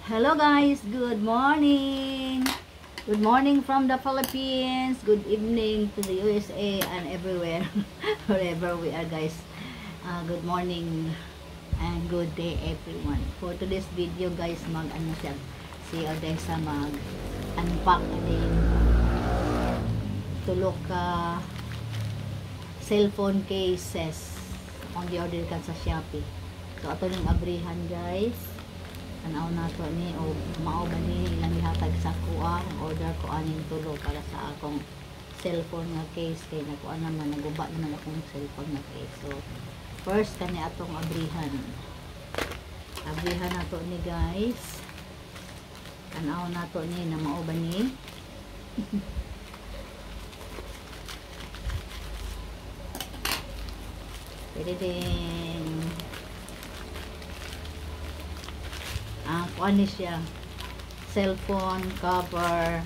Hello guys, good morning. Good morning from the Philippines. Good evening to the USA and everywhere, wherever we are guys. Good morning and good day everyone. For today's video guys, mag-ano siya, si Odessa mag-unpack din tulok ka cellphone cases on the order kan sa Shopee. So ato ning abrihan guys. Tanaw na to ni o mao ba ni ilang ihatag sa kuha order ko aning tulo para sa akong cellphone nga case kay nakuha naman naguba naman akong cellphone nga case. So first kani atong abrihan na to ni guys. Tanaw na to ni na mao ba ni pwede din kuha ni siya cellphone cover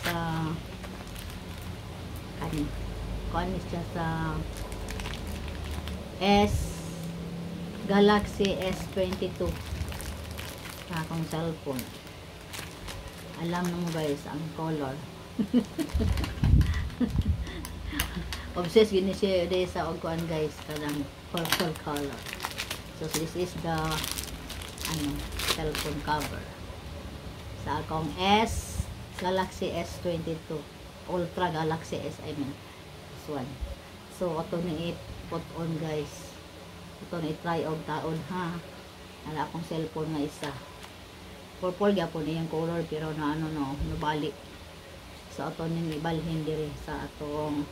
sa kuha ni siya sa Galaxy S22 sa akong cellphone. Alam na mo guys ang color. Obsessed gini siya day sa kuan guys kanang purple color. So this is the cellphone cover sa akong Galaxy S22 Ultra Galaxy S I mean this one. So ato ni put on guys, ito ni try og taon ha ala akong cellphone nga isa purple gyapon iyang color pero na nabali. So ato ni ibalhin diri sa atong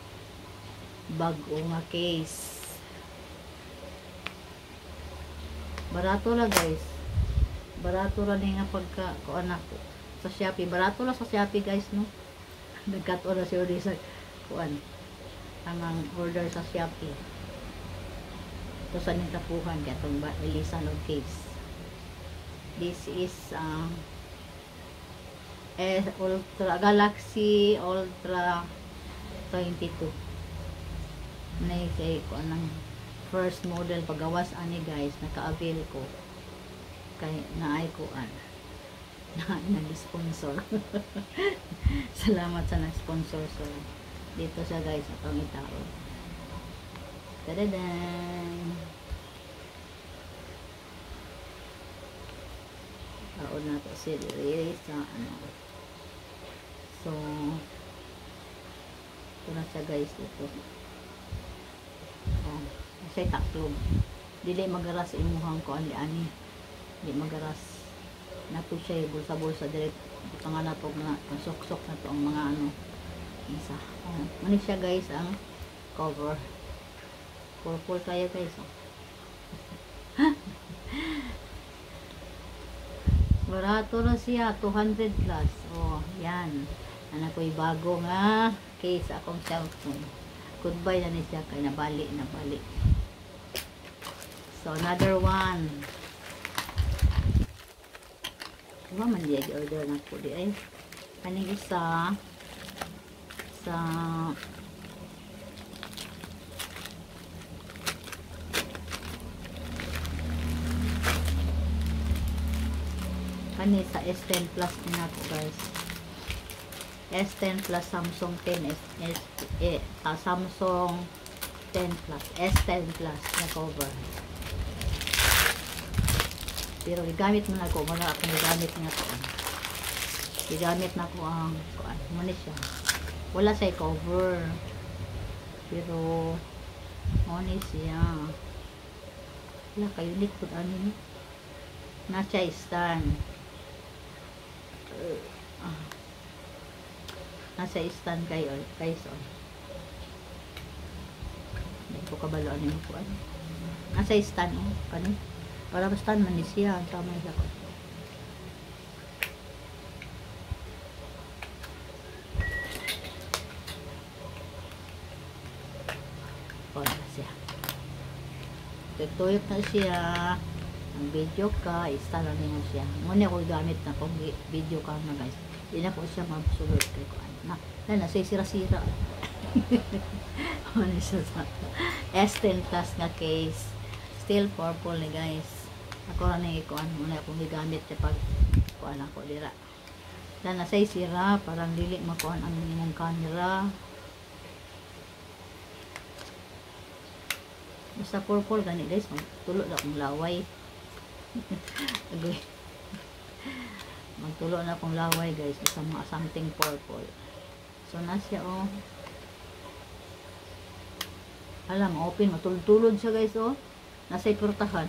bag-o nga case. Barato lang guys, barato lang nga pagka kuan ako sa Shopee, barato lang sa Shopee guys no. Nagkat-on na siya sa kuan ang order sa Shopee. Ito sa ning tapuhan katong ilisan og case. This is Ultra Galaxy Ultra 22 na kay kuan ang first model pagawas ani guys, naka-avail ko kay naay kuan na nag-sponsor. Salamat sa nag-sponsor. So dito siya guys atong itao. Tadadan, taon na to si diri sa so ito na siya guys. Ito siya taklog, dili magaras imuhang ko ani di magaras nato siya bulsa direct butang na to na sok na to ang mga isa mani siya guys ang cover purple kaya guys barato na siya 200 plus. Yan ana ko'y bago nga case akong cellphone. Goodbye na ni siya kay nabali. So another one. Diba man diya i-order na po di ay. Kaning isa sa sa S10 Plus na po guys. S10 Plus Samsung 10 Samsung 10 Plus S10 Plus na cover. Pero gigamit mo na ako, wala ako gigamit nga to. Gigamit na ko ang kuan mo ni siya. Wala sa cover. Pero mo ni siya. Wala kayo likod ani ni. Nasa stand. Nasa stand kayo guys. Hindi ko kabalo ano yung kuan. Nasa stand kani. Para basta man ni siya tama siya ko. Wala siya. Tuyok na siya. Ang video ka, install na niyo siya. Muna ko gamit na kung video ka na guys. Hindi na po siya mabsulot kay ko. Nasisira-sira. S10 Plus nga case. Still purple ni guys. Ako ra ni kuan muna akong gigamit sa pag kuan ako dira. Dan nasay sira parang dili makuan ang imong camera. Basta purple gani guys, magtulo na akong laway. Agoy. Magtulo na akong laway guys sa mga something purple. So na siya oh. Alam, open, matulod-tulod siya guys oh. Nasa'y portahan.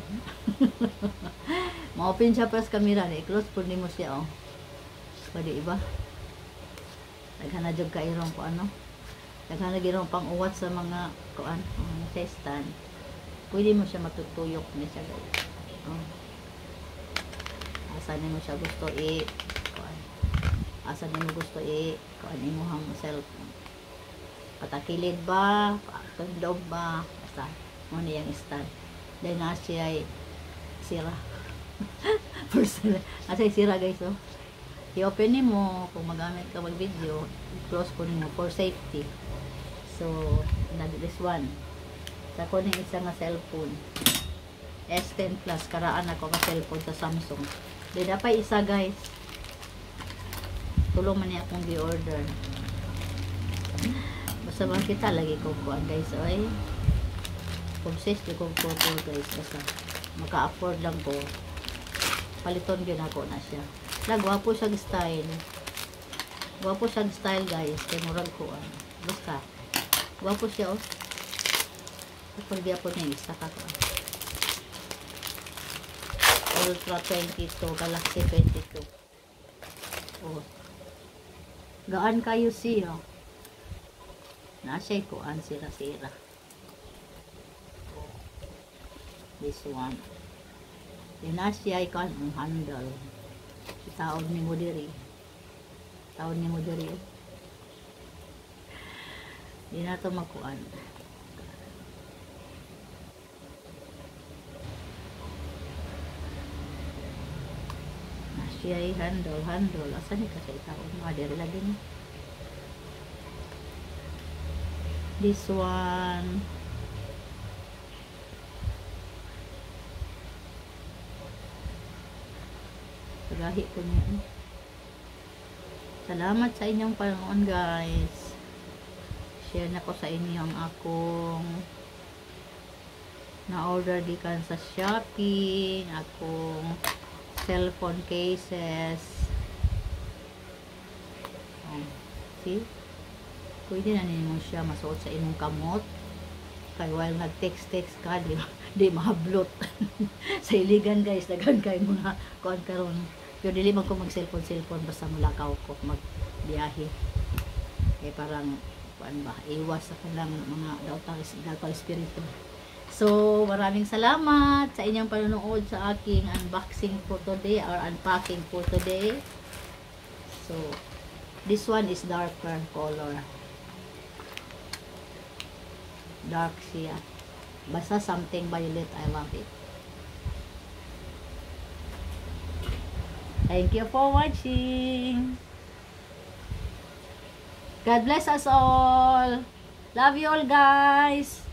Ma-open siya pa sa camera. I-close po mo siya oh. Pwede iba. Naghana dyan ka irong ko ano. Naghana irong pang uwat sa mga kuan, sa stand. Pwede mo siya matutuyok niya siya guys. Oh. Asa mo siya gusto kuan. Asa mo gusto kuan imuhang cellphone. Patakilid ba? Tundog ba? Basta mo niyang stand. Dahil na siya ay sira. First, asay sira guys oh. I-open mo kung magamit ka mag-video. Close po mo for safety. So, this one. Sa ko ng isa nga cellphone. S10 Plus. Karaan ako ka cellphone sa Samsung. Dahil dapat isa guys. Tulong man niya akong di-order. Basta makita lagi ko kuan guys oy. Obsessed ko photo guys basta maka-afford lang ko. Paliton gyud ako na siya. Gwapo siya style. Gwapo siya style guys, kay murag ko basta gwapo siya oh. Kapag di ako niya isa ka ko. Ultra 22, Galaxy 22. Oh. Gaan kayo siya. Nasa'y kuan sira-sira. This one. Dinasya ikan ang handle. Taon ni mo diri. Taon ni mo diri. Di na ito makuan. Nasya handle. Asan ni kasi taon? Mga diri lagi ni. This one. Pagahi ko niya. Salamat sa inyong panonood guys. Share na ko sa inyo ang akong na-order dikan sa Shopee. Akong cellphone cases. Oh, see? Pwede na ninyo siya masuot sa inyong kamot. Kaya while nag-text ka, di mahablot. Sa iligan guys, daghan kayo mga kuan karon. Pero dili man ko mag-cellphone basta mulakaw ko magbiyahe. Kaya parang kuan ba, iwas sa kanang mga daotang espiritu. So, maraming salamat sa inyong panonood sa aking unboxing for today or unpacking for today. So, this one is darker color. Dark siya. Basta something violet. I love it. Thank you for watching. God bless us all. Love you all guys.